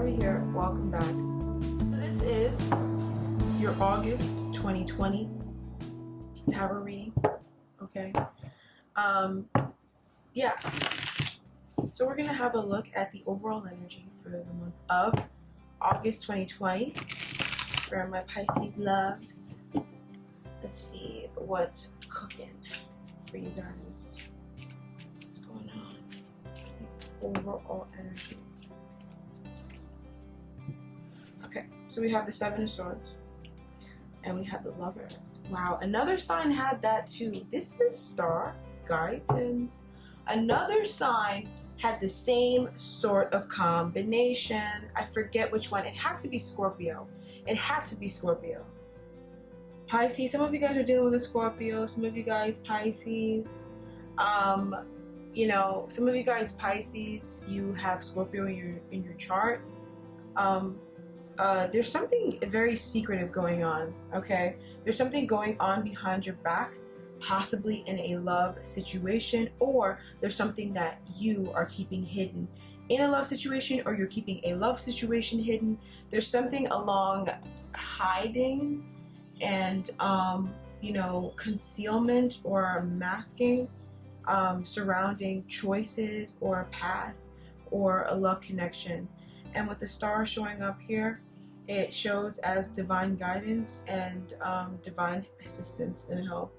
over here. Welcome back. So this is your August 2020 tarot reading. Okay. Yeah. So we're gonna have a look at the overall energy for the month of August 2020 for my Pisces loves. Let's see what's cooking for you guys. What's going on? What's the overall energy? Okay, so we have the Seven of Swords and we have the Lovers. Wow, another sign had that too. This is star guidance. Another sign had the same sort of combination. I forget which one. It had to be Scorpio. It had to be Scorpio. Pisces, some of you guys are dealing with a Scorpio. Some of you guys Pisces. You know, some of you guys Pisces, you have Scorpio in your chart. There's something very secretive going on, okay? There's something going on behind your back, possibly in a love situation, or there's something that you are keeping hidden in a love situation, or you're keeping a love situation hidden. There's something along hiding and, you know, concealment or masking surrounding choices or a path or a love connection. And with the star showing up here, it shows as divine guidance and divine assistance and help.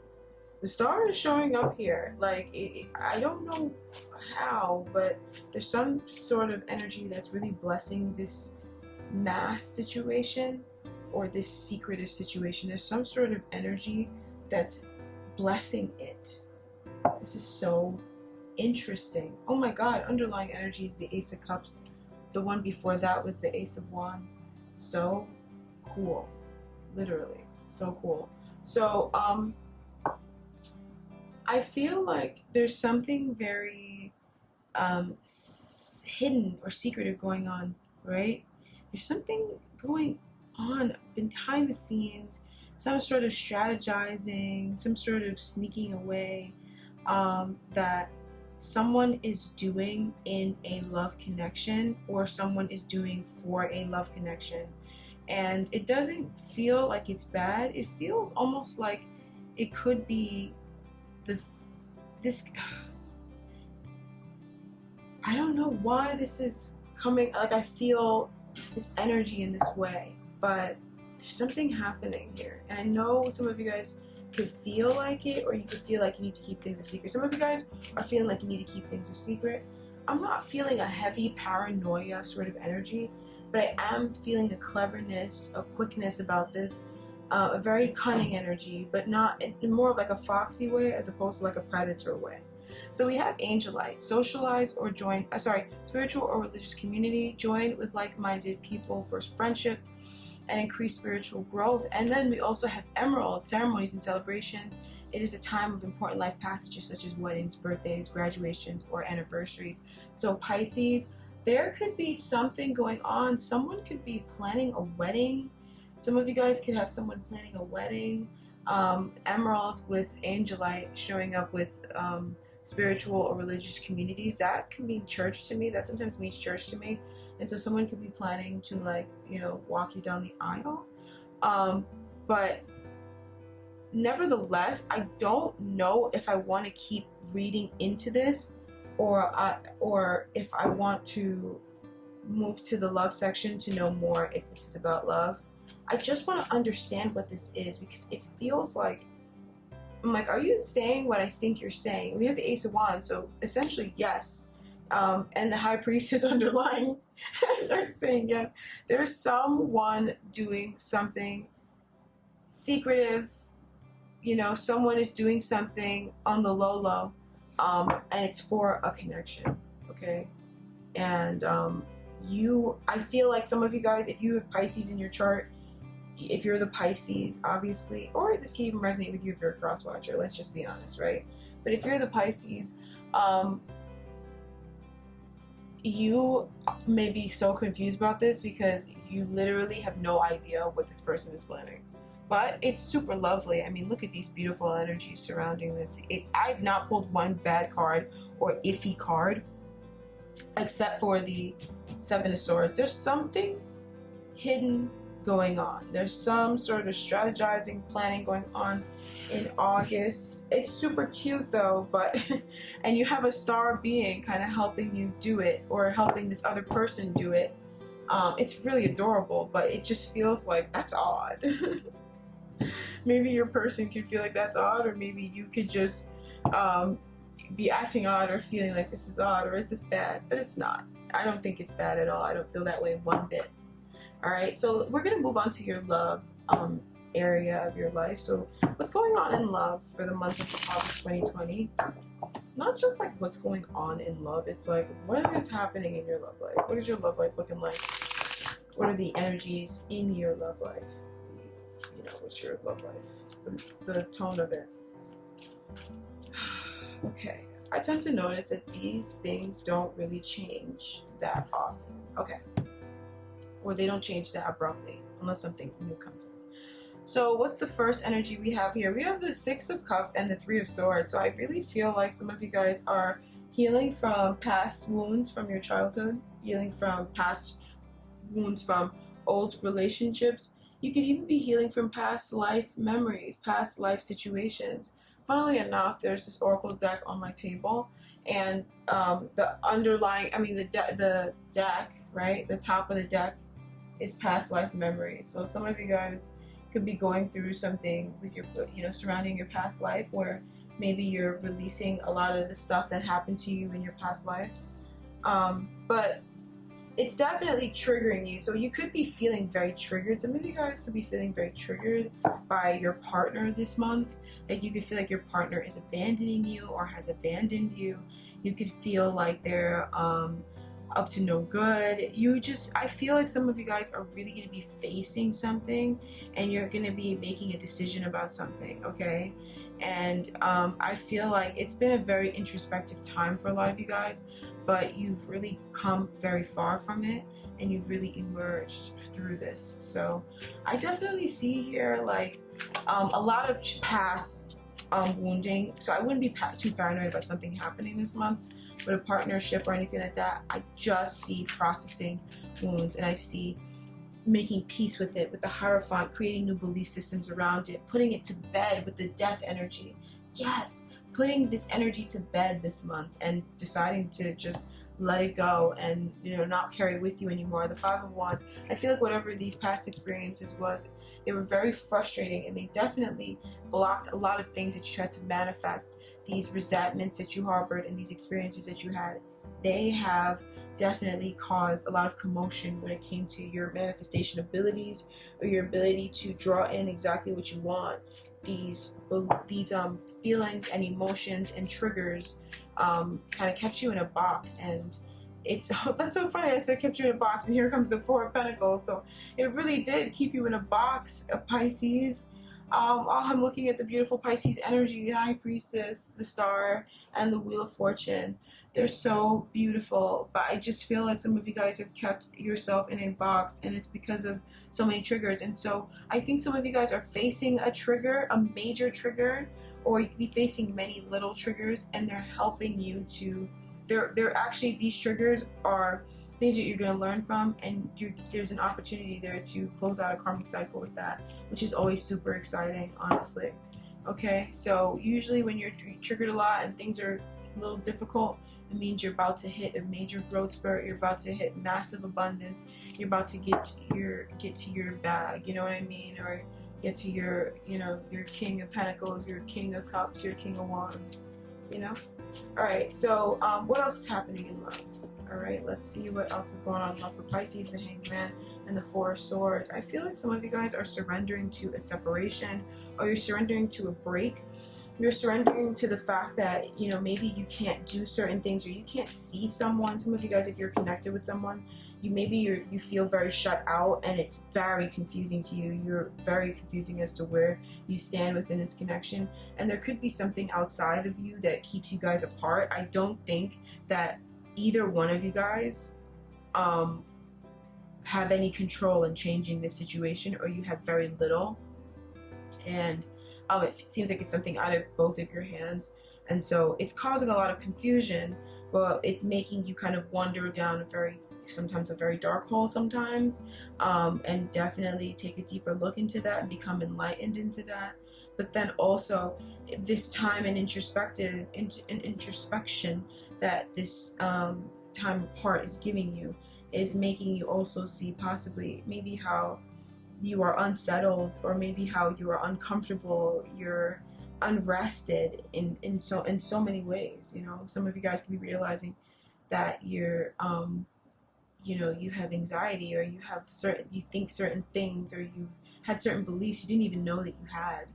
The star is showing up here. Like, I don't know how, but there's some sort of energy that's really blessing this mass situation or this secretive situation. There's some sort of energy that's blessing it. This is so interesting. Oh my God, underlying energy is the Ace of Cups. The one before that was the Ace of Wands. So cool. Literally, so cool. So, I feel like there's something very hidden or secretive going on, right? There's something going on behind the scenes, some sort of strategizing, some sort of sneaking away that someone is doing in a love connection, or someone is doing for a love connection. And it doesn't feel like it's bad. It feels almost like it could be this. I don't know why this is coming. Like, I feel this energy in this way, but there's something happening here. And I know some of you guys could feel like it, or you could feel like you need to keep things a secret. Some of you guys are feeling like you need to keep things a secret. I'm not feeling a heavy paranoia sort of energy, but I am feeling a cleverness, a quickness about this, a very cunning energy, but not in more of like a foxy way as opposed to like a predator way. So we have angelite, socialize or join, spiritual or religious community, join with like-minded people for friendship and increase spiritual growth. And then we also have emerald, ceremonies and celebration. It is a time of important life passages such as weddings, birthdays, graduations, or anniversaries. So Pisces, there could be something going on. Someone could be planning a wedding. Some of you guys could have someone planning a wedding. Emerald with angelite showing up with spiritual or religious communities. That can mean church to me. That sometimes means church to me. And so someone could be planning to, like, you know, walk you down the aisle. But nevertheless, I don't know if I want to keep reading into this, or if I want to move to the love section to know more if this is about love. I just want to understand what this is, because it feels like, I'm like, are you saying what I think you're saying? We have the Ace of Wands, so essentially yes. And the High Priest is underlying. They're saying yes. There's someone doing something secretive. You know, someone is doing something on the low, and it's for a connection, okay? And I feel like some of you guys, if you have Pisces in your chart, if you're the Pisces, obviously, or this can even resonate with you if you're a cross watcher, let's just be honest, right? But if you're the Pisces, you may be so confused about this because you literally have no idea what this person is planning. But it's super lovely. I mean, look at these beautiful energies surrounding this. I've not pulled one bad card or iffy card, except for the Seven of Swords. There's something hidden going on. There's some sort of strategizing, planning going on in August. It's super cute though, but and you have a star being kind of helping you do it, or helping this other person do it. It's really adorable, but it just feels like that's odd. Maybe your person could feel like that's odd, or maybe you could just be acting odd or feeling like this is odd, or is this bad? But it's not. I don't think it's bad at all. I don't feel that way one bit. Alright, so we're going to move on to your love area of your life. So what's going on in love for the month of August 2020? Not just like what's going on in love, it's like what is happening in your love life? What is your love life looking like? What are the energies in your love life? You know, what's your love life? The tone of it. Okay, I tend to notice that these things don't really change that often. Okay. Or they don't change that abruptly unless something new comes in. So what's the first energy we have here? We have the Six of Cups and the Three of Swords. So I really feel like some of you guys are healing from past wounds from your childhood, healing from past wounds from old relationships. You could even be healing from past life memories, past life situations. Funnily enough, there's this oracle deck on my table, and the underlying, the deck, right? The top of the deck is past life memories. So some of you guys could be going through something with your, surrounding your past life, where maybe you're releasing a lot of the stuff that happened to you in your past life. But it's definitely triggering you. So you could be feeling very triggered. Some of you guys could be feeling very triggered by your partner this month. Like you could feel like your partner is abandoning you or has abandoned you. You could feel like they're up to no good. I feel like some of you guys are really going to be facing something, and you're going to be making a decision about something, okay? And I feel like it's been a very introspective time for a lot of you guys, but you've really come very far from it, and you've really emerged through this. So I definitely see here like a lot of past wounding. So I wouldn't be too paranoid about something happening this month with a partnership or anything like that. I just see processing wounds, and I see making peace with it, with the Hierophant, creating new belief systems around it, putting it to bed with the death energy. Yes, putting this energy to bed this month and deciding to just let it go and not carry it with you anymore. The Five of Wands, I feel like whatever these past experiences was, they were very frustrating, and they definitely blocked a lot of things that you tried to manifest. These resentments that you harbored and these experiences that you had, they have definitely caused a lot of commotion when it came to your manifestation abilities, or your ability to draw in exactly what you want. These feelings and emotions and triggers kind of kept you in a box, and that's so funny. I said kept you in a box, and here comes the Four of Pentacles. So it really did keep you in a box, a Pisces. I'm looking at the beautiful Pisces energy, the High Priestess, the Star, and the Wheel of Fortune. They're so beautiful, but I just feel like some of you guys have kept yourself in a box, and it's because of so many triggers. And so I think some of you guys are facing a trigger, a major trigger, or you could be facing many little triggers, and they're helping you to, they're actually, these triggers are things that you're going to learn from, and there's an opportunity there to close out a karmic cycle with that, which is always super exciting, honestly. Okay, so usually when you're triggered a lot and things are a little difficult, it means you're about to hit a major growth spurt. You're about to hit massive abundance. You're about to get to your bag, you know what I mean? Or get to your, your King of Pentacles, your King of Cups, your King of Wands, All right, so what else is happening in love? All right, let's see what else is going on in love for Pisces, the Hangman, and the Four of Swords. I feel like some of you guys are surrendering to a separation, or you're surrendering to a break. You're surrendering to the fact that, maybe you can't do certain things, or you can't see someone. Some of you guys, if you're connected with someone, you feel very shut out, and it's very confusing to you. You're very confusing as to where you stand within this connection. And there could be something outside of you that keeps you guys apart. I don't think that either one of you guys have any control in changing this situation, or you have very little. And it seems like it's something out of both of your hands, and so it's causing a lot of confusion. But it's making you kind of wander down a very sometimes a very dark hole sometimes, and definitely take a deeper look into that and become enlightened into that. But then also this time in introspection that this time apart is giving you is making you also see possibly maybe how you are unsettled, or maybe how you are uncomfortable, you're unrested in so many ways. You know, some of you guys could be realizing that you're you know, you have anxiety, or you think certain things, or you had certain beliefs you didn't even know that you had,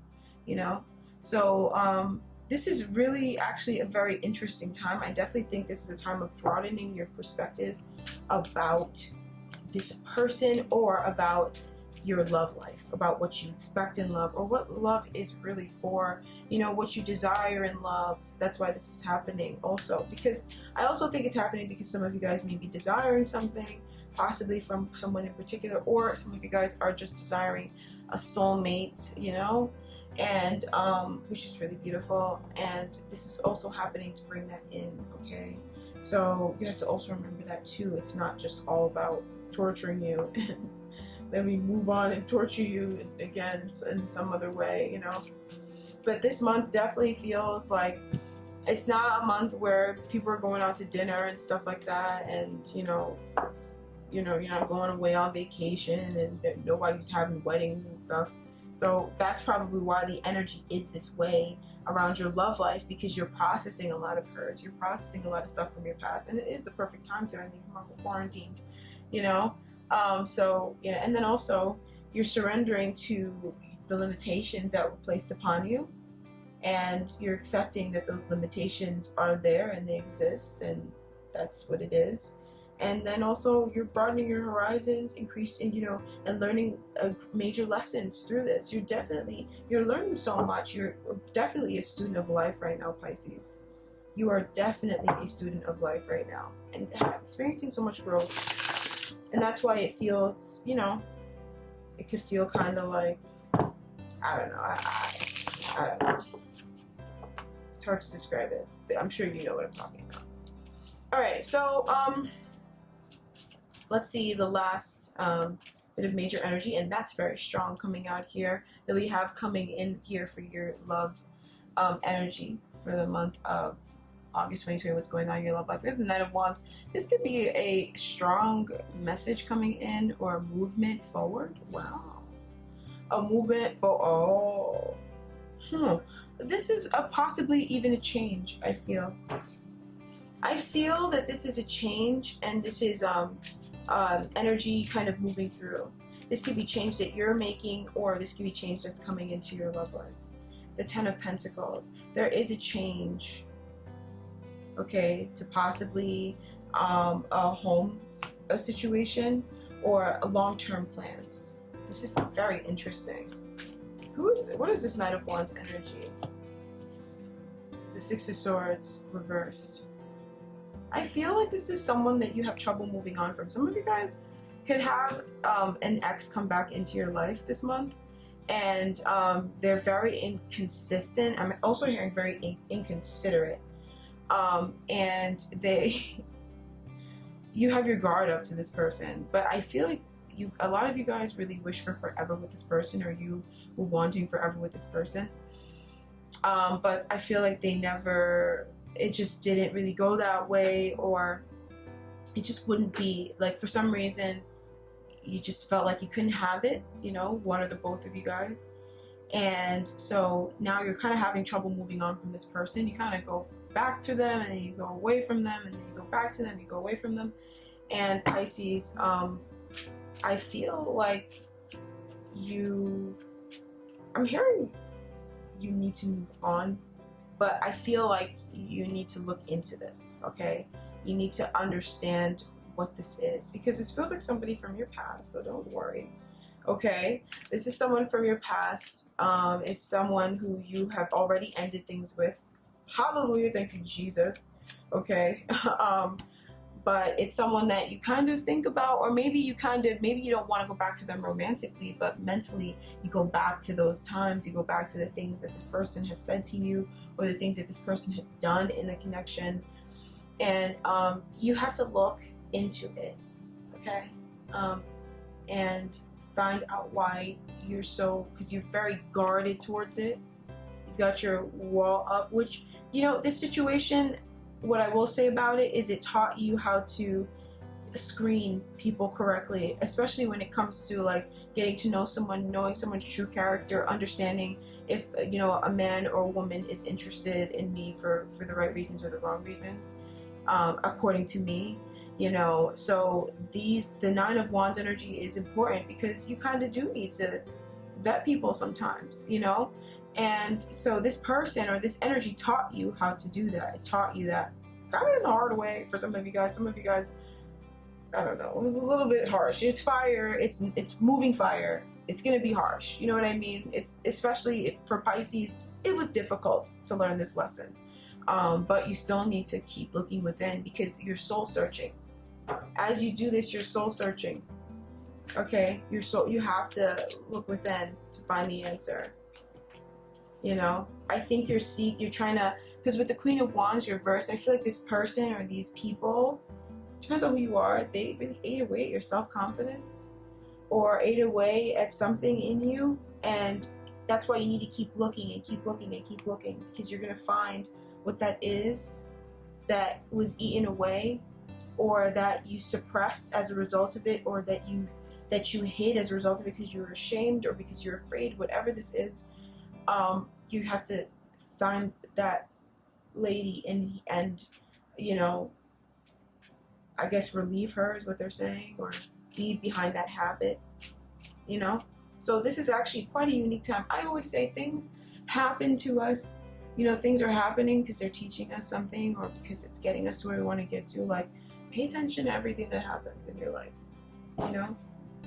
you know. So this is really actually a very interesting time. I definitely think this is a time of broadening your perspective about this person, or about your love life, about what you expect in love, or what love is really for, you know, what you desire in love. That's why this is happening also, because I also think it's happening because some of you guys may be desiring something, possibly from someone in particular, or some of you guys are just desiring a soulmate, you know, and which is really beautiful. And this is also happening to bring that in, okay? So you have to also remember that too. It's not just all about torturing you then we move on and torture you again in some other way, you know. But this month definitely feels like it's not a month where people are going out to dinner and stuff like that, and you know, it's, you know, you're not going away on vacation, and nobody's having weddings and stuff. So that's probably why the energy is this way around your love life, because you're processing a lot of hurts, you're processing a lot of stuff from your past, and it is the perfect time to, I mean, come on, we're quarantined, you know. So, you know, and then also you're surrendering to the limitations that were placed upon you, and you're accepting that those limitations are there and they exist, and that's what it is. And then also you're broadening your horizons, increasing, you know, and learning major lessons through this. You're learning so much. You're definitely a student of life right now, Pisces. You are definitely a student of life right now, and experiencing so much growth. And that's why it feels, you know, it could feel kind of like, I don't know, I don't know. It's hard to describe it, but I'm sure you know what I'm talking about. All right, so let's see the last bit of major energy, and that's very strong coming out here, that we have coming in here for your love energy for the month of August 2020, what's going on in your love life. We have the Knight of Wands. This could be a strong message coming in, or a movement forward. Wow. A movement for, this is possibly even a change, I feel. I feel that this is a change, and this is energy kind of moving through. This could be change that you're making, or this could be change that's coming into your love life. The Ten of Pentacles. There is a change, okay, to possibly a home situation, or long-term plans. This is very interesting. What is this Knight of Wands energy? The Six of Swords reversed. I feel like this is someone that you have trouble moving on from. Some of you guys could have an ex come back into your life this month, and they're very inconsistent. I'm also hearing very inconsiderate. And you have your guard up to this person, but I feel like a lot of you guys really wish for forever with this person, or you were wanting forever with this person. But I feel like it just didn't really go that way, or it just wouldn't be, like, for some reason, you just felt like you couldn't have it, you know, one or the both of you guys. And so now you're kind of having trouble moving on from this person. You kind of go back to them, and then you go away from them, and then you go back to them, you go away from them. And Pisces, I feel like I'm hearing you need to move on, but I feel like you need to look into this, okay? You need to understand what this is, because this feels like somebody from your past, so don't worry. Okay, this is someone from your past. It's someone who you have already ended things with. Hallelujah, thank you, Jesus. Okay, but it's someone that you kind of think about, or maybe you don't want to go back to them romantically, but mentally you go back to those times. You go back to the things that this person has said to you, or the things that this person has done in the connection, and you have to look into it. okay? And find out why you're so, because you're very guarded towards it. You've got your wall up, which, you know, this situation, what I will say about it is it taught you how to screen people correctly, especially when it comes to like getting to know someone, knowing someone's true character, understanding if, you know, a man or a woman is interested in me for the right reasons or the wrong reasons, according to me, you know. So the Nine of Wands energy is important because you kind of do need to vet people sometimes, you know. And so this person or this energy taught you how to do that. It taught you that kind of in the hard way for some of you guys. Some of you guys, I don't know, it was a little bit harsh. It's fire, it's moving fire. It's gonna be harsh, you know what I mean? It's, especially for Pisces, it was difficult to learn this lesson. But you still need to keep looking within because you're soul searching. As you do this, you're soul searching. Okay? You have to look within to find the answer. You know? I think you're trying to, because with the Queen of Wands reversed, I feel like this person or these people, depends on who you are, they really ate away at your self-confidence or ate away at something in you, and that's why you need to keep looking and keep looking and keep looking, because you're going to find what that is that was eaten away, or that you suppressed as a result of it, or that you hid as a result of it because you were ashamed or because you're afraid. Whatever this is, you have to find that lady and you know, I guess relieve her is what they're saying, or leave behind that habit, you know. So this is actually quite a unique time. I always say things happen to us, you know, things are happening because they're teaching us something or because it's getting us to where we want to get to. Like, pay attention to everything that happens in your life, you know.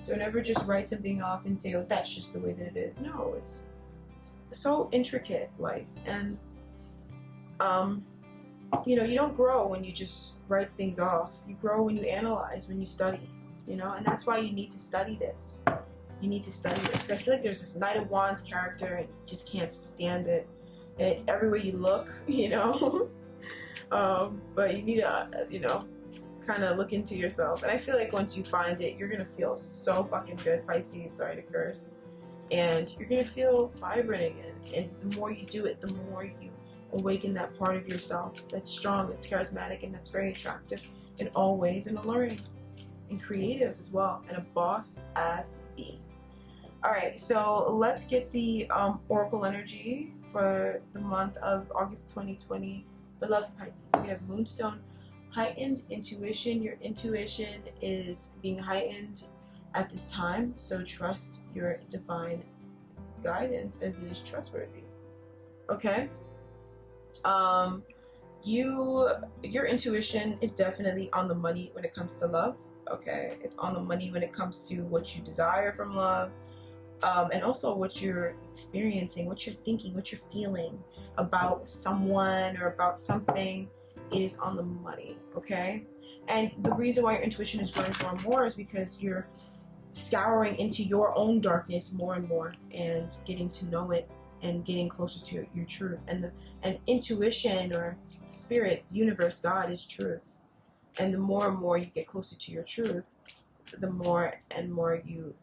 Don't ever just write something off and say, oh, that's just the way that it is. No, it's so intricate, life. And you know, you don't grow when you just write things off. You grow when you analyze, when you study, you know, and that's why you need to study this. You need to study this, because I feel like there's this Knight of Wands character and you just can't stand it. And it's everywhere you look, you know. But you need to, you know, kind of look into yourself. And I feel like once you find it, you're going to feel so fucking good, Pisces, sorry to curse. And you're going to feel vibrant again. And the more you do it, the more you awaken that part of yourself that's strong, that's charismatic, and that's very attractive in all ways, and alluring and creative as well, and a boss ass being. Alright, so let's get the oracle energy for the month of August 2020 for love for Pisces. We have Moonstone, heightened intuition. Your intuition is being heightened at this time, so trust your divine guidance as it is trustworthy. Okay? Your intuition is definitely on the money when it comes to love. Okay, it's on the money when it comes to what you desire from love, and also what you're experiencing, what you're thinking, what you're feeling about someone or about something. It is on the money. Okay, and the reason why your intuition is growing more and more is because you're scouring into your own darkness more and more and getting to know it and getting closer to your truth. And intuition or spirit, universe, God is truth. And the more and more you get closer to your truth, the more and more you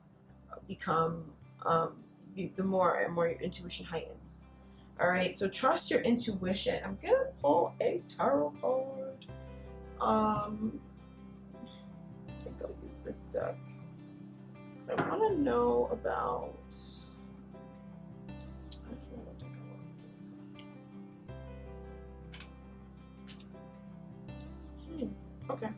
become, the more and more your intuition heightens. All right, so trust your intuition. I'm gonna pull a tarot card. I think I'll use this deck because I want to know about. Okay.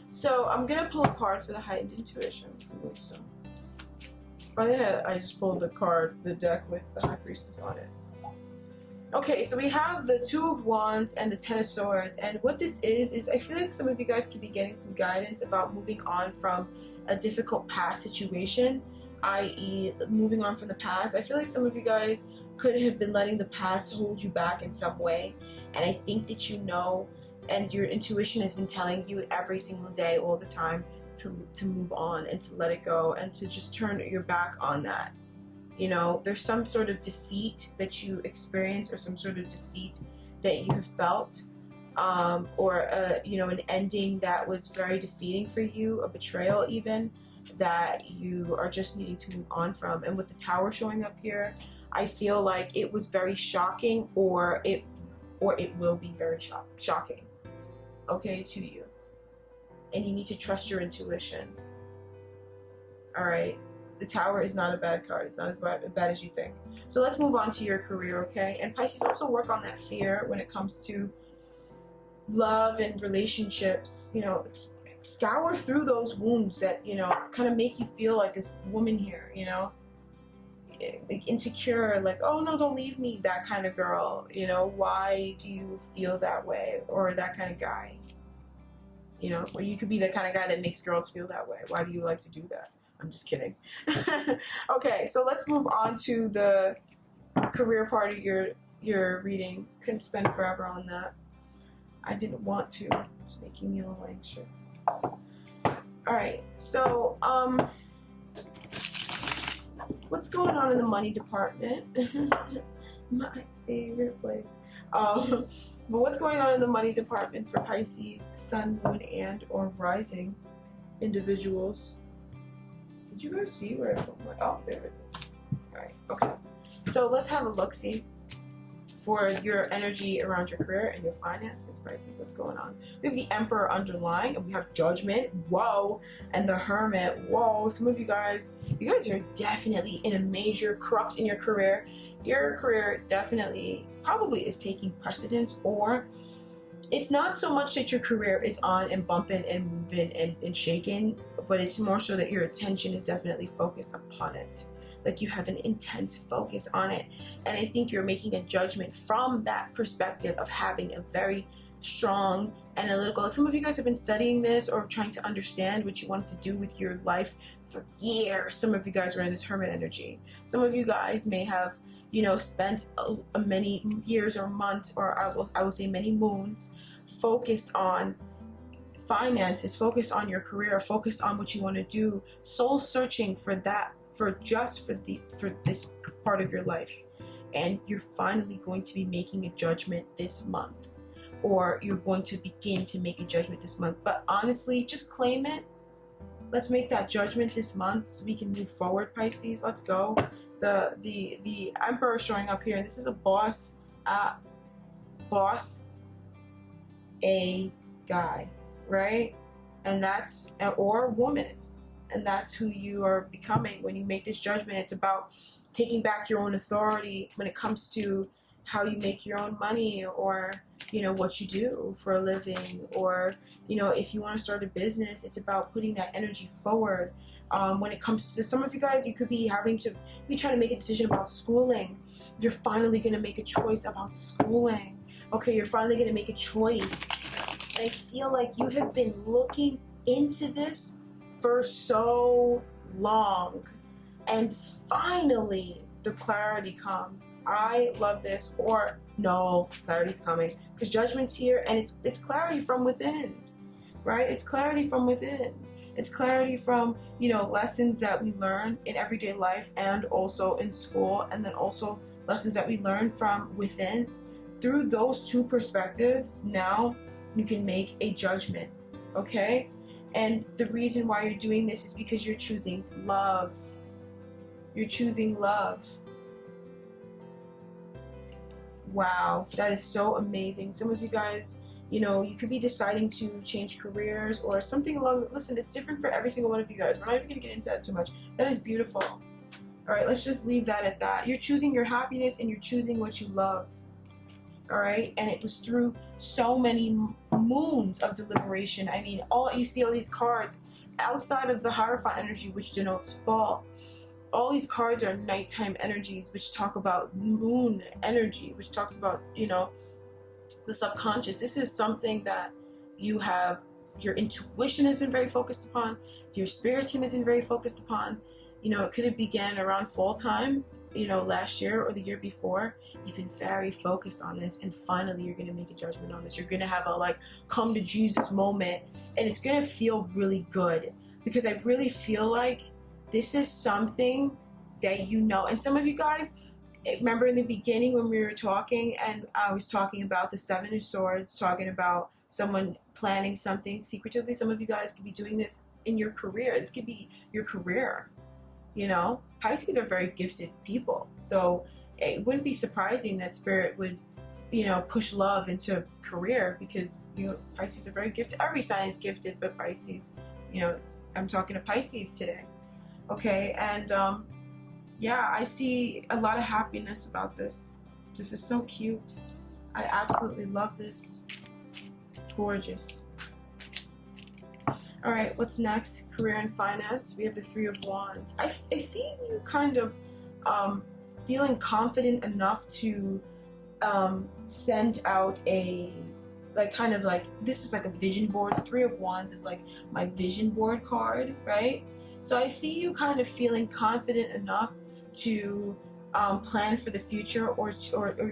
So I'm gonna pull a card for the heightened intuition from Moonstone. Funny that I just pulled the deck with the High Priestess on it. Okay, so we have the Two of Wands and the Ten of Swords, and what this is I feel like some of you guys could be getting some guidance about moving on from a difficult past situation, i.e. moving on from the past. I feel like some of you guys could have been letting the past hold you back in some way, and I think that you know, and your intuition has been telling you every single day, all the time, to move on and to let it go and to just turn your back on that. You know, there's some sort of defeat that you experience or some sort of defeat that you have felt or you know, an ending that was very defeating for you, a betrayal even, that you are just needing to move on from. And with the Tower showing up here, I feel like it was very shocking, or it will be very shocking, okay, to you. And you need to trust your intuition. All right, the Tower is not a bad card. It's not as bad as you think. So let's move on to your career, okay? And Pisces, also work on that fear when it comes to love and relationships. You know, scour through those wounds that, you know, kind of make you feel like this woman here, you know, like insecure, like, oh no, don't leave me, that kind of girl. You know, why do you feel that way? Or that kind of guy, you know, or you could be the kind of guy that makes girls feel that way. Why do you like to do that? I'm just kidding. Okay, so let's move on to the career part of your reading. Couldn't spend forever on that. I didn't want to. It's making me a little anxious. Alright, so what's going on in the money department? My favorite place. But what's going on in the money department for Pisces, Sun, Moon, and or Rising individuals? Did you guys see where it went? Oh, there it is. Alright, okay. So let's have a look-see for your energy around your career and your finances, Pisces. What's going on? We have the Emperor underlying, and we have Judgment, whoa, and the Hermit, whoa. Some of you guys are definitely in a major crux in your career. Your career definitely probably is taking precedence, or it's not so much that your career is on and bumping and moving and shaking, but it's more so that your attention is definitely focused upon it. Like you have an intense focus on it. And I think you're making a judgment from that perspective of having a very strong analytical, like some of you guys have been studying this or trying to understand what you wanted to do with your life for years. Some of you guys were in this Hermit energy. Some of you guys may have, you know, spent many years or months, or I will say many moons, focused on finances, focused on your career, focused on what you want to do, soul searching for that, for this part of your life. And you're finally going to be making a judgment this month, or you're going to begin to make a judgment this month. But honestly, just claim it. Let's make that judgment this month so we can move forward, Pisces. Let's go. The Emperor showing up here. This is a boss a guy, right? And that's, or woman. And that's who you are becoming when you make this judgment. It's about taking back your own authority when it comes to how you make your own money, or, you know, what you do for a living, or, you know, if you want to start a business, it's about putting that energy forward. When it comes to some of you guys, you could be having to be trying to make a decision about schooling. You're finally going to make a choice about schooling. Okay, you're finally going to make a choice. And I feel like you have been looking into this for so long, and finally the clarity comes. I love this. Or no, clarity's coming, because judgment's here, and it's clarity from within, right? It's clarity from within. It's clarity from, you know, lessons that we learn in everyday life and also in school, and then also lessons that we learn from within. Through those two perspectives, now you can make a judgment, okay? And the reason why you're doing this is because you're choosing love. You're choosing love. Wow, that is so amazing. Some of you guys, you know, you could be deciding to change careers or something along. Listen, it's different for every single one of you guys. We're not even going to get into that too much. That is beautiful. All right, let's just leave that at that. You're choosing your happiness, and you're choosing what you love. All right, and it was through so many moons of deliberation. I mean, you see all these cards outside of the Hierophant energy, which denotes fall. All these cards are nighttime energies, which talk about moon energy, which talks about, you know, the subconscious. This is something that you have, your intuition has been very focused upon, your spirit team has been very focused upon. You know, it could have began around fall time, you know, last year or the year before. You've been very focused on this, and finally you're going to make a judgment on this. You're going to have a, like, come to Jesus moment, and it's going to feel really good, because I really feel like this is something that, you know, and some of you guys, remember in the beginning when we were talking, and I was talking about the Seven of Swords, talking about someone planning something secretively. Some of you guys could be doing this in your career. This could be your career. You know, Pisces are very gifted people, so it wouldn't be surprising that Spirit would, you know, push love into career, because, you know, Pisces are very gifted. Every sign is gifted, but Pisces, you know, I'm talking to Pisces today. Okay, and yeah, I see a lot of happiness about this. This is so cute. I absolutely love this. It's gorgeous. All right, what's next? Career and finance. We have the Three of Wands. I see you kind of feeling confident enough to send out a, like, kind of like, this is like a vision board. Three of Wands is like my vision board card, right? So I see you kind of feeling confident enough to plan for the future, or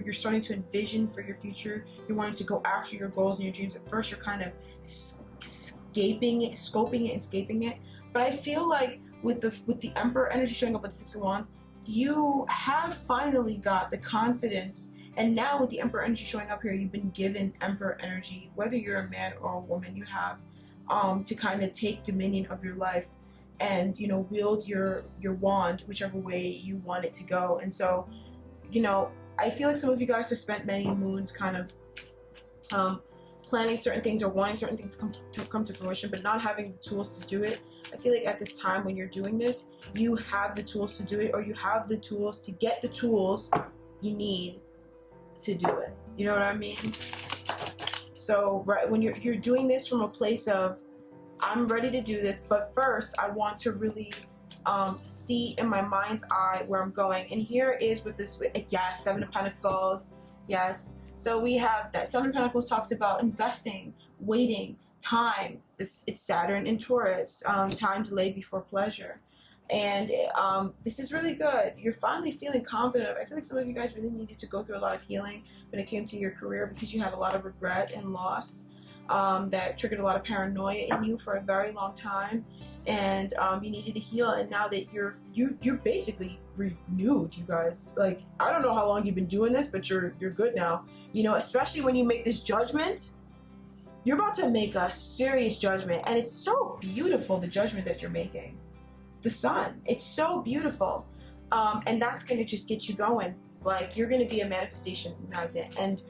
you're starting to envision for your future. You're wanting to go after your goals and your dreams. At first, you're kind of scoping it and escaping it. But I feel like with the Emperor energy showing up with the Six of Wands, you have finally got the confidence. And now with the Emperor energy showing up here, you've been given Emperor energy. Whether you're a man or a woman, you have to kind of take dominion of your life and, you know, wield your wand whichever way you want it to go. And so, you know, I feel like some of you guys have spent many moons kind of planning certain things or wanting certain things to come to fruition, but not having the tools to do it. I feel like at this time when you're doing this, you have the tools to do it, or you have the tools to get the tools you need to do it. You know what I mean? So right when you're doing this from a place of, I'm ready to do this, but first I want to really see in my mind's eye where I'm going. And here is with this, yes, Seven of Pentacles, yes. So we have that Seven of Pentacles talks about investing, waiting, time. It's Saturn in Taurus, time delayed before pleasure. And this is really good. You're finally feeling confident. I feel like some of you guys really needed to go through a lot of healing when it came to your career, because you had a lot of regret and loss that triggered a lot of paranoia in you for a very long time. And you needed to heal, and now that you're basically renewed, you guys. Like, I don't know how long you've been doing this, but you're good now. You know, especially when you make this judgment, you're about to make a serious judgment, and it's so beautiful, the judgment that you're making. The sun, it's so beautiful, and that's gonna just get you going. Like, you're gonna be a manifestation magnet, and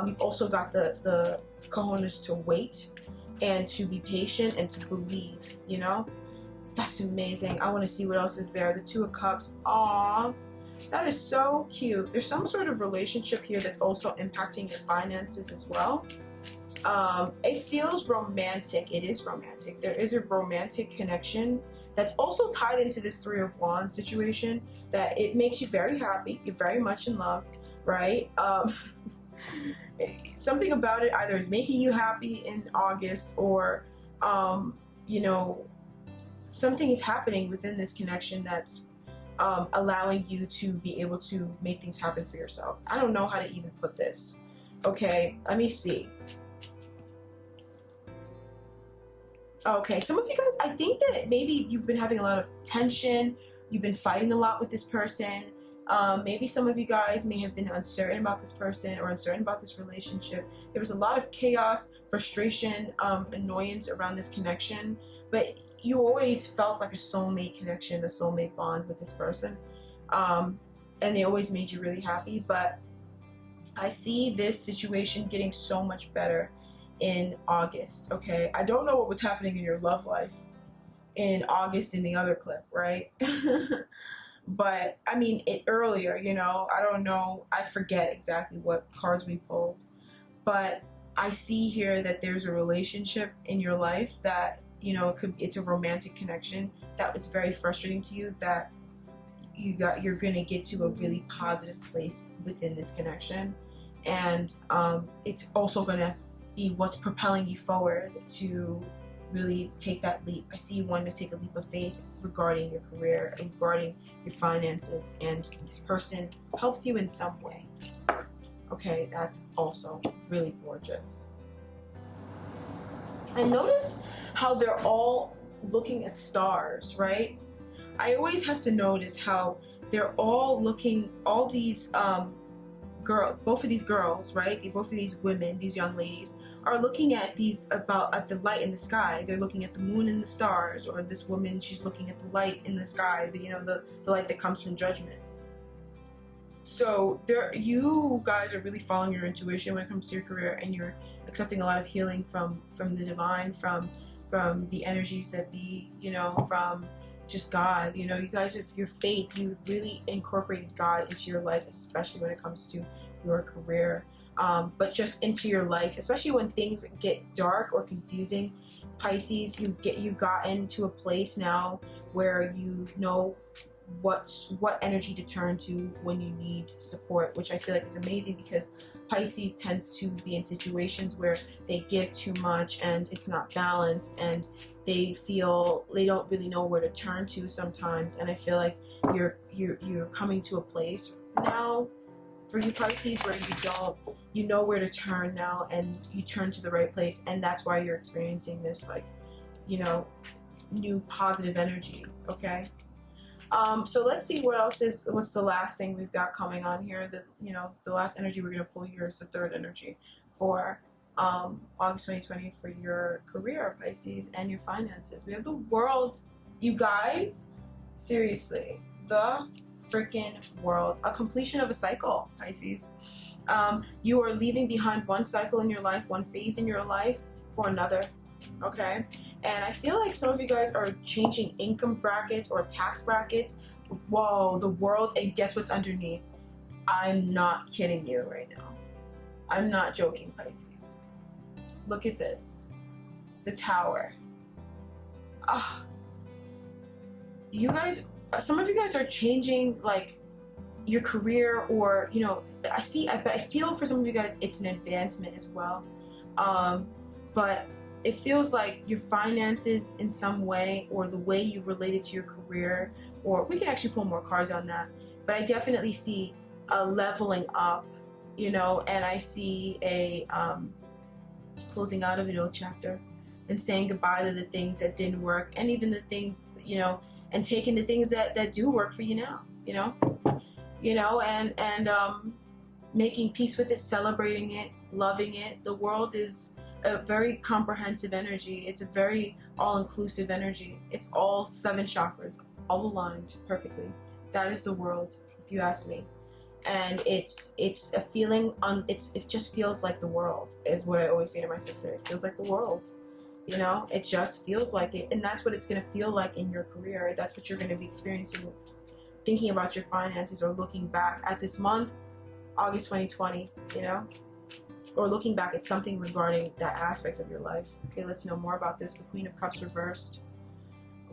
you've also got the cojones to wait and to be patient and to believe, you know? That's amazing. I want to see what else is there. The Two of Cups. Aww, that is so cute. There's some sort of relationship here that's also impacting your finances as well. It feels romantic. It is romantic. There is a romantic connection that's also tied into this Three of Wands situation, that it makes you very happy. You're very much in love, right? Something about it either is making you happy in August, or you know, something is happening within this connection that's allowing you to be able to make things happen for yourself. I don't know how to even put this. Okay, let me see. Okay, some of you guys, I think that maybe you've been having a lot of tension. You've been fighting a lot with this person. Maybe some of you guys may have been uncertain about this person or uncertain about this relationship. There was a lot of chaos, frustration, annoyance around this connection, but you always felt like a soulmate connection, a soulmate bond with this person. And they always made you really happy. But I see this situation getting so much better in August, okay? I don't know what was happening in your love life in August in the other clip, right? But I mean, earlier, you know, I don't know, I forget exactly what cards we pulled, but I see here that there's a relationship in your life that, you know, it's a romantic connection that was very frustrating to you, that you're gonna get to a really positive place within this connection. And it's also gonna be what's propelling you forward to really take that leap. I see you wanting to take a leap of faith regarding your career, regarding your finances, and this person helps you in some way. Okay, that's also really gorgeous. And notice how they're all looking at stars, right? I always have to notice how they're all looking, all these both of these girls, right? Both of these women, these young ladies, are looking at at the light in the sky. They're looking at the moon and the stars, or this woman, she's looking at the light in the sky, the light that comes from judgment. So you guys are really following your intuition when it comes to your career, and you're accepting a lot of healing from the divine, from the energies that be, from just God. You guys, with your faith, you've really incorporated God into your life, especially when it comes to your career, but just into your life, especially when things get dark or confusing. Pisces, you've gotten to a place now where you know what energy to turn to when you need support, which I feel like is amazing, because Pisces tends to be in situations where they give too much and it's not balanced, and they feel they don't really know where to turn to sometimes. And I feel like you're coming to a place now for you Pisces where you know where to turn now, and you turn to the right place, and that's why you're experiencing this, like, new positive energy. Okay. So let's see what's the last thing we've got coming on here. The last energy we're going to pull here is the third energy for August 2020 for your career, Pisces, and your finances. We have the World, you guys. Seriously, the freaking World. A completion of a cycle, Pisces. You are leaving behind one cycle in your life, one phase in your life for another. Okay, and I feel like some of you guys are changing income brackets or tax brackets. Whoa, the World, and guess what's underneath? I'm not kidding you right now. I'm not joking, Pisces. Look at this. The Tower. You guys, some of you guys are changing, like, your career, or, I feel for some of you guys it's an advancement as well. But it feels like your finances in some way, or the way you related to your career, or we can actually pull more cards on that, but I definitely see a leveling up, and I see a closing out of an old chapter and saying goodbye to the things that didn't work, and even the things, and taking the things that do work for you now, and making peace with it, celebrating it, loving it. The World is a very comprehensive energy. It's a very all-inclusive energy. It's all 7 chakras, all aligned perfectly. That is the World, if you ask me. And it's a feeling it just feels like the world, is what I always say to my sister. It feels like the world. It just feels like it, and that's what it's going to feel like in your career. That's what you're going to be experiencing, thinking about your finances, or looking back at this month, August 2020, or looking back at something regarding that aspect of your life. Okay, let's know more about this. The Queen of Cups reversed.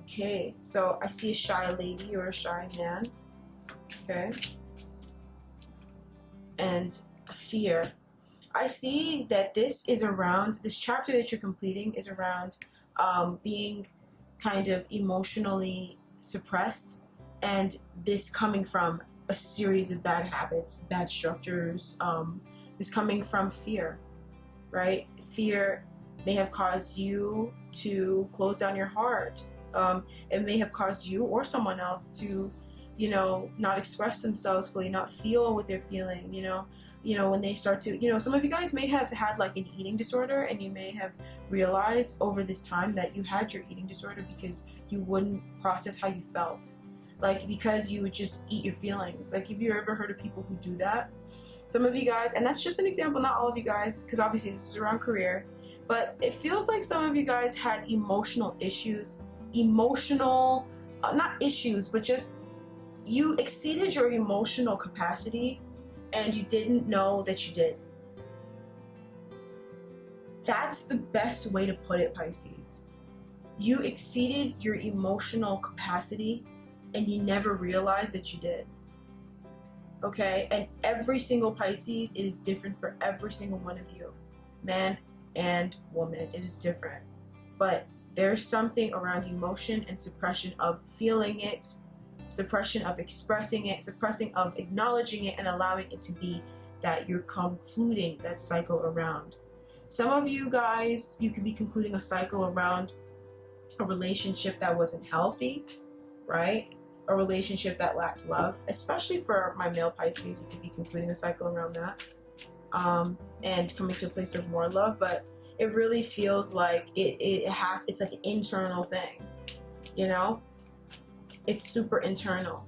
Okay, so I see a shy lady or a shy man. Okay. And a fear. I see that this chapter that you're completing is around being kind of emotionally suppressed, and this coming from a series of bad habits, bad structures, is coming from fear, right? Fear may have caused you to close down your heart. It may have caused you or someone else to, not express themselves fully, not feel what they're feeling, when they start to, some of you guys may have had like an eating disorder, and you may have realized over this time that you had your eating disorder because you wouldn't process how you felt. Like, because you would just eat your feelings. Like, have you ever heard of people who do that? Some of you guys, and that's just an example, not all of you guys, because obviously this is around career, but it feels like some of you guys had emotional issues, not issues, but just you exceeded your emotional capacity and you didn't know that you did. That's the best way to put it, Pisces. You exceeded your emotional capacity and you never realized that you did. Okay, and every single Pisces, it is different for every single one of you, man and woman. It is different, but there's something around emotion and suppression of feeling it, suppression of expressing it, suppressing of acknowledging it, and allowing it to be that you're concluding that cycle around. Some of you guys, you could be concluding a cycle around a relationship that wasn't healthy, right? a relationship that lacks love, especially for my male Pisces. You could be concluding a cycle around that, and coming to a place of more love. But it really feels like it's like an internal thing, you know? It's super internal.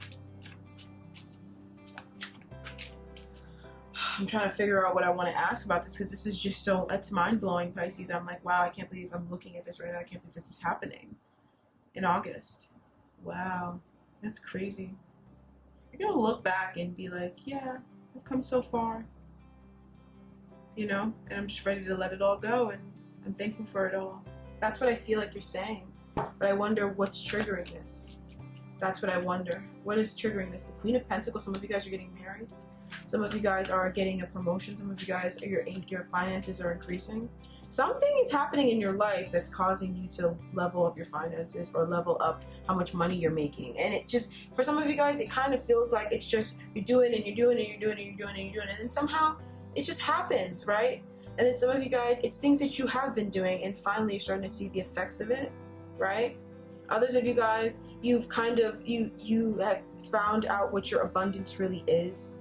I'm trying to figure out what I want to ask about this, because this is just so, it's mind-blowing, Pisces. I'm like, wow, I can't believe I'm looking at this right now. I can't believe this is happening in August. Wow, that's crazy. You're gonna look back and be like, yeah, I've come so far, you know, and I'm just ready to let it all go, and I'm thankful for it all. That's what I feel like you're saying. But I wonder what's triggering this. That's what I wonder. What is triggering this? The Queen of Pentacles. Some of you guys are getting married. Some of you guys are getting a promotion. Some of you guys, your finances are increasing. Something is happening in your life that's causing you to level up your finances, or level up how much money you're making. And it just, for some of you guys, it kind of feels like it's just, you're doing and you're doing and you're doing and you're doing and you're doing it, and then somehow it just happens, right? And then some of you guys, it's things that you have been doing, and finally you're starting to see the effects of it, right? Others of you guys, you've kind of, you have found out what your abundance really is.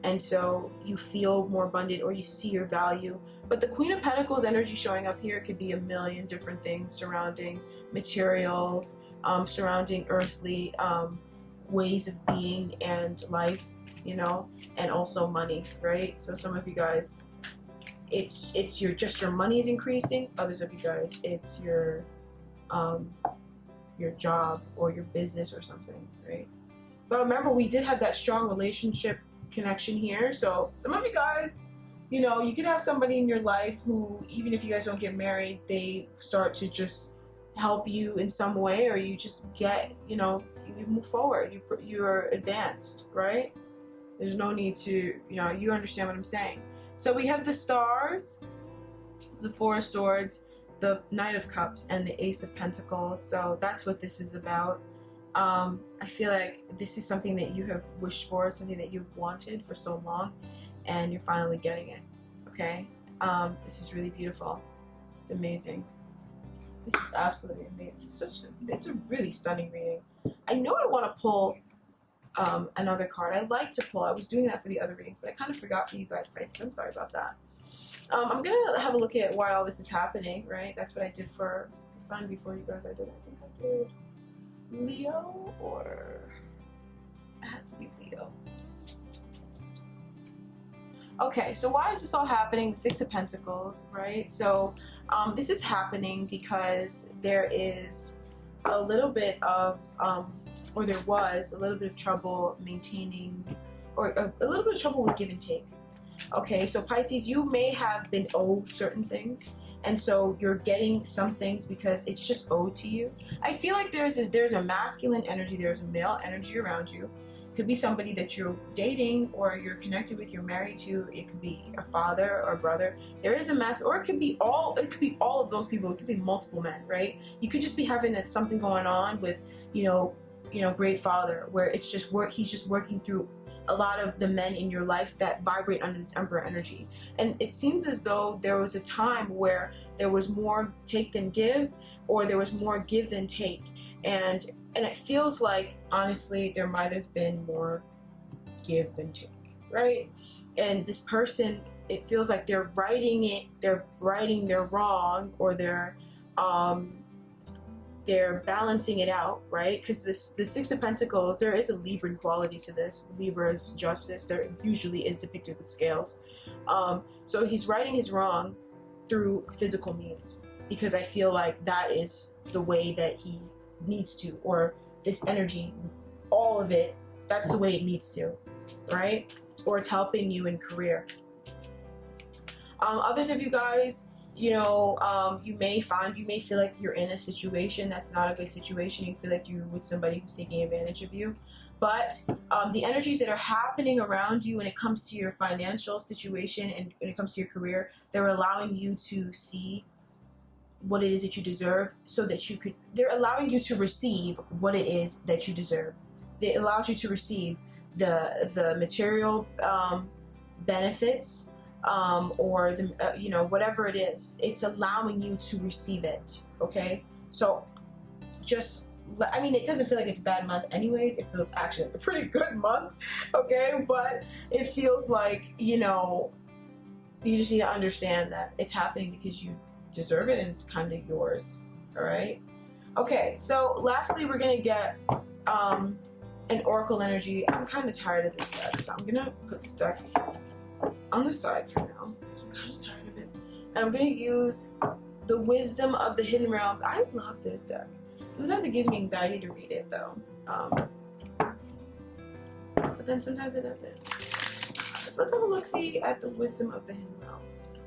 And so you feel more abundant, or you see your value. But the Queen of Pentacles energy showing up here could be a million different things surrounding materials, surrounding earthly ways of being and life, you know, and also money, right? So some of you guys, it's your money is increasing. Others of you guys, it's your job or your business or something, right? But remember, we did have that strong relationship connection here. So some of you guys, you know, you could have somebody in your life who, even if you guys don't get married, they start to just help you in some way, or you just get, you know, you move forward, you're advanced, right? There's no need to, you know, you understand what I'm saying. So we have the Stars, the Four of Swords, the Knight of Cups, and the Ace of Pentacles. So that's what this is about. I feel like this is something that you have wished for, something that you've wanted for so long, and you're finally getting it, okay? This is really beautiful. It's amazing. This is absolutely amazing. It's a really stunning reading. I know I want to pull another card. I like to pull. I was doing that for the other readings, but I kind of forgot for you guys, Pisces. I'm sorry about that. I'm going to have a look at why all this is happening, right? That's what I did for the sign before you guys. I think I did Leo, or it had to be Leo. Okay, so why is this all happening? The Six of Pentacles, right? So this is happening because there is a little bit of, or there was a little bit of trouble maintaining, or a little bit of trouble with give and take. Okay, so Pisces, you may have been owed certain things, and so you're getting some things because it's just owed to you. I feel like there's a masculine energy, there's a male energy around you. It could be somebody that you're dating, or you're connected with, you're married to. It could be a father or a brother. There is a or it could be all of those people. It could be multiple men, right? You could just be having something going on with, you know, great father, where it's just he's just working through a lot of the men in your life that vibrate under this Emperor energy. And it seems as though there was a time where there was more take than give, or there was more give than take. And it feels like, honestly, there might have been more give than take, right? And this person, it feels like they're righting their wrong, or they're balancing it out, right? Because the Six of Pentacles, there is a Libran quality to this. Libra is justice. There usually is depicted with scales. So he's righting his wrong through physical means, because I feel like that is the way that he needs to, or this energy, all of it, that's the way it needs to, right? Or it's helping you in career. Others of you guys, you know, you may feel like you're in a situation that's not a good situation. You feel like you're with somebody who's taking advantage of you. But the energies that are happening around you when it comes to your financial situation and when it comes to your career, they're allowing you to see what it is that you deserve, so that they're allowing you to receive what it is that you deserve. It allows you to receive the material benefits, or the you know, whatever it is, it's allowing you to receive it. Okay, so just I mean, it doesn't feel like it's a bad month anyways. It feels actually a pretty good month, okay? But it feels like, you know, you just need to understand that it's happening because you deserve it and it's kind of yours, all right? Okay, so lastly, we're going to get an oracle energy. I'm kind of tired of this deck, so I'm going to put this deck on the side for now because I'm kind of tired of it. And I'm going to use the Wisdom of the Hidden Realms. I love this deck. Sometimes it gives me anxiety to read it, though. But then sometimes it doesn't. So let's have a look-see at the Wisdom of the Hidden Realms.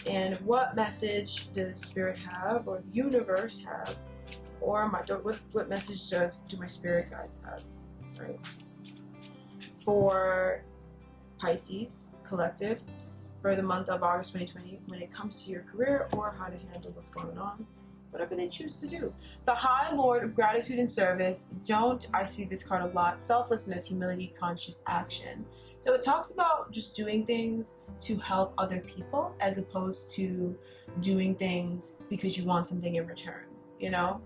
And what message does Spirit have, or the universe have, or what message do my spirit guides have, right? For Pisces collective, for the month of August 2020, when it comes to your career or how to handle what's going on, whatever they choose to do. The High Lord of Gratitude and Service. I see this card a lot. Selflessness, humility, conscious action. So it talks about just doing things to help other people as opposed to doing things because you want something in return, you know?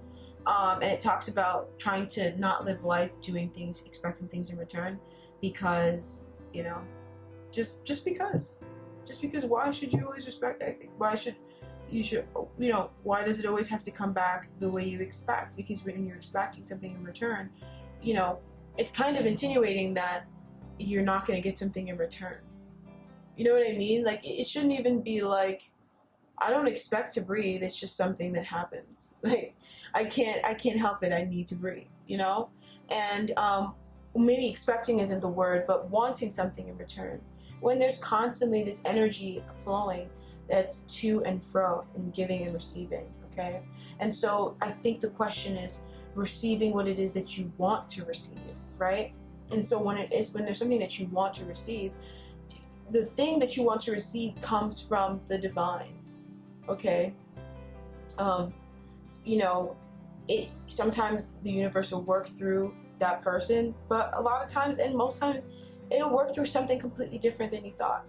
And it talks about trying to not live life doing things, expecting things in return because, you know, just because. Just because why should you always respect that? Why does it always have to come back the way you expect? Because when you're expecting something in return, you know, it's kind of insinuating that you're not going to get something in return. You know what I mean? Like, it shouldn't even be like, I don't expect to breathe. It's just something that happens. Like, I can't help it. I need to breathe, you know? And maybe expecting isn't the word, but wanting something in return. When there's constantly this energy flowing that's to and fro and giving and receiving, okay? And so I think the question is receiving what it is that you want to receive, right? And so when there's something that you want to receive, the thing that you want to receive comes from the divine, okay? You know, sometimes the universe will work through that person, but a lot of times, and most times, it'll work through something completely different than you thought,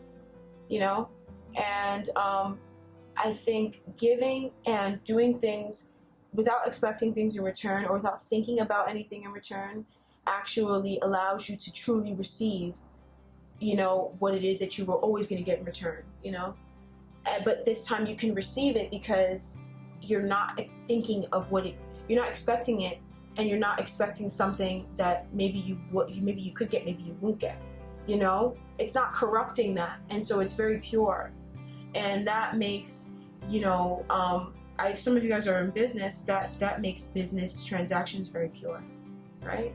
you know? And I think giving and doing things without expecting things in return or without thinking about anything in return actually allows you to truly receive, you know, what it is that you were always going to get in return, you know? But this time you can receive it because you're not thinking of you're not expecting it, and you're not expecting something that maybe you could get, maybe you won't get, you know? It's not corrupting that, and so it's very pure. And that makes, you know, some of you guys are in business, that makes business transactions very pure, right?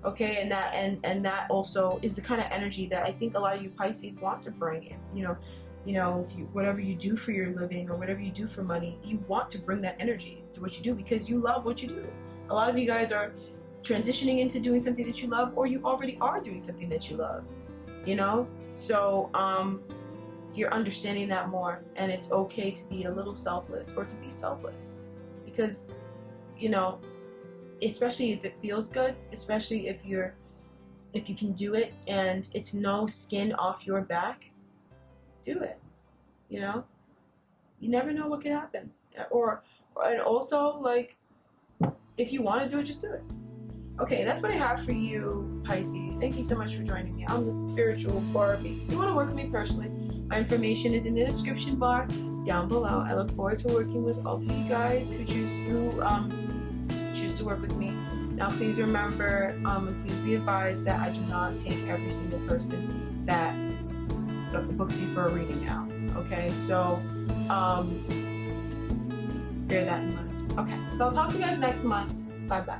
Okay, and that also is the kind of energy that I think a lot of you Pisces want to bring in. You know, if you whatever you do for your living or whatever you do for money, you want to bring that energy to what you do because you love what you do. A lot of you guys are transitioning into doing something that you love, or you already are doing something that you love, you know? So you're understanding that more, and it's okay to be a little selfless or to be selfless because, you know, especially if it feels good, especially if you can do it and it's no skin off your back, do it, you know? You never know what can happen. And also, like, if you want to do it, just do it. Okay, that's what I have for you, Pisces. Thank you so much for joining me. I'm the Spiritual Barbie. If you want to work with me personally, my information is in the description bar down below. I look forward to working with all of you guys who choose to work with me. Now, please remember, and please be advised that I do not take every single person that books you for a reading now. Okay, so bear that in mind. Okay, so I'll talk to you guys next month. Bye bye.